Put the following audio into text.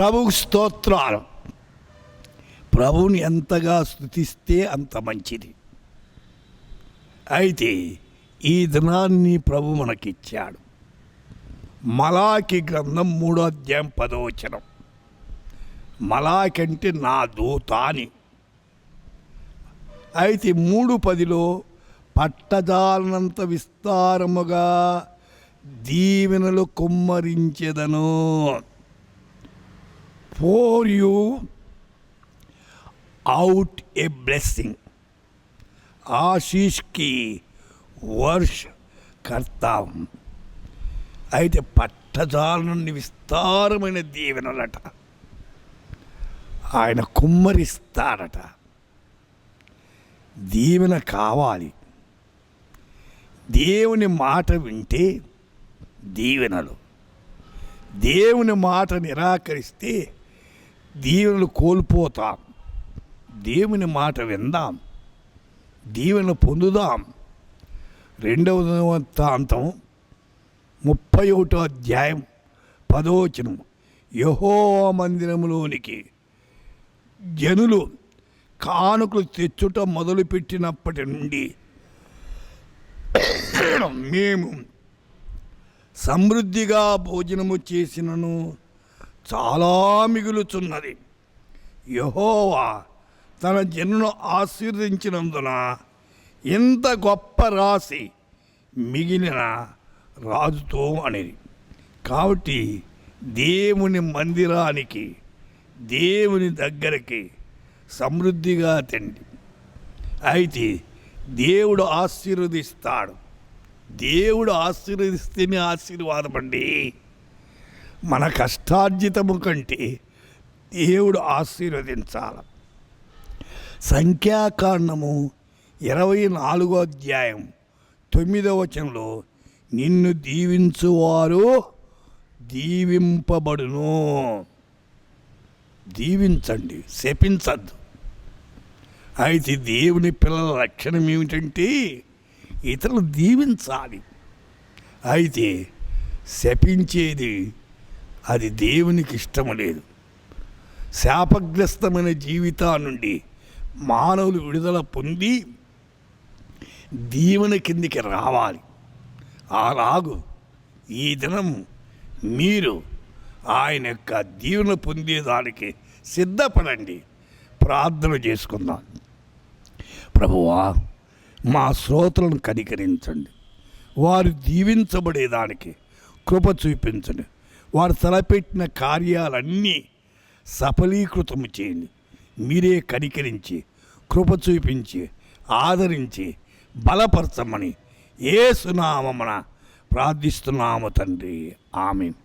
ప్రభువు స్తోత్రాలు. ప్రభువుని ఎంతగా స్తుతిస్తే అంత మంచిది. అయితే ఈ దినాన్ని ప్రభు మనకిచ్చాడు. మలాకి గ్రంథం 3వ అధ్యాయం 10వ వచనం. మలాకి అంటే నా దూత అని. అయితే 3:10లో పట్టజాలనంత విస్తారముగా దీవెనలు కుమ్మరించెదను. Pour you out a blessing. ఆశీష్ కి వర్ష కర్తాం. అయితే పట్టజాలనుండి విస్తారమైన దీవెనలట ఆయన కుమ్మరిస్తాడట. దీవెన కావాలి. దేవుని మాట వింటే దీవెనలు, దేవుని మాట నిరాకరిస్తే దీవెనలు కోల్పోతాం. దేవుని మాట విందాం, దీవెన పొందుదాం. 2వ వృత్తాంతం 31వ అధ్యాయం 10వ వచనం. యెహోవా మందిరములోనికి జనులు కానుకలు తెచ్చుట మొదలుపెట్టినప్పటి నుండి మేము సమృద్ధిగా భోజనము చేసినను చాలా మిగులుచున్నది. యెహోవా తన జనులను ఆశీర్వదించినందున ఎంత గొప్ప రాశి మిగిలిన రాజుతో అనేది. కాబట్టి దేవుని మందిరానికి, దేవుని దగ్గరికి సమృద్ధిగా తండి. అయితే దేవుడు ఆశీర్వదిస్తాడు. దేవుడు ఆశీర్వదిస్తేనే ఆశీర్వాదమండి. మన కష్టార్జితము కంటే దేవుడు ఆశీర్వదించాలి. సంఖ్యాకాండము 24వ అధ్యాయం 9వ వచనంలో నిన్ను దీవించువారు దీవింపబడును. దీవించండి, శపించద్దు. అయితే దేవుని పిల్లల లక్షణం ఏమిటంటే ఇతరులు దీవించాలి. అయితే శపించేది అది దేవునికి ఇష్టం లేదు. శాపగ్రస్తమైన జీవితాల నుండి మానవులు విడుదల పొంది దీవెన కిందికి రావాలి. అలాగూ ఈ దినం మీరు ఆయన యొక్క దీవెన పొందేదానికి సిద్ధపడండి. ప్రార్థన చేసుకుందాం. ప్రభువా, మా శ్రోతలను కనికరించండి. వారు దీవించబడేదానికి కృప చూపించండి. వారు తలపెట్టిన కార్యాలన్నీ సఫలీకృతము చేయండి. మీరే కనికరించి కృప చూపించి ఆదరించి బలపరచమని యేసు నామమున ప్రార్థిస్తున్నాము తండ్రి. ఆమేన్.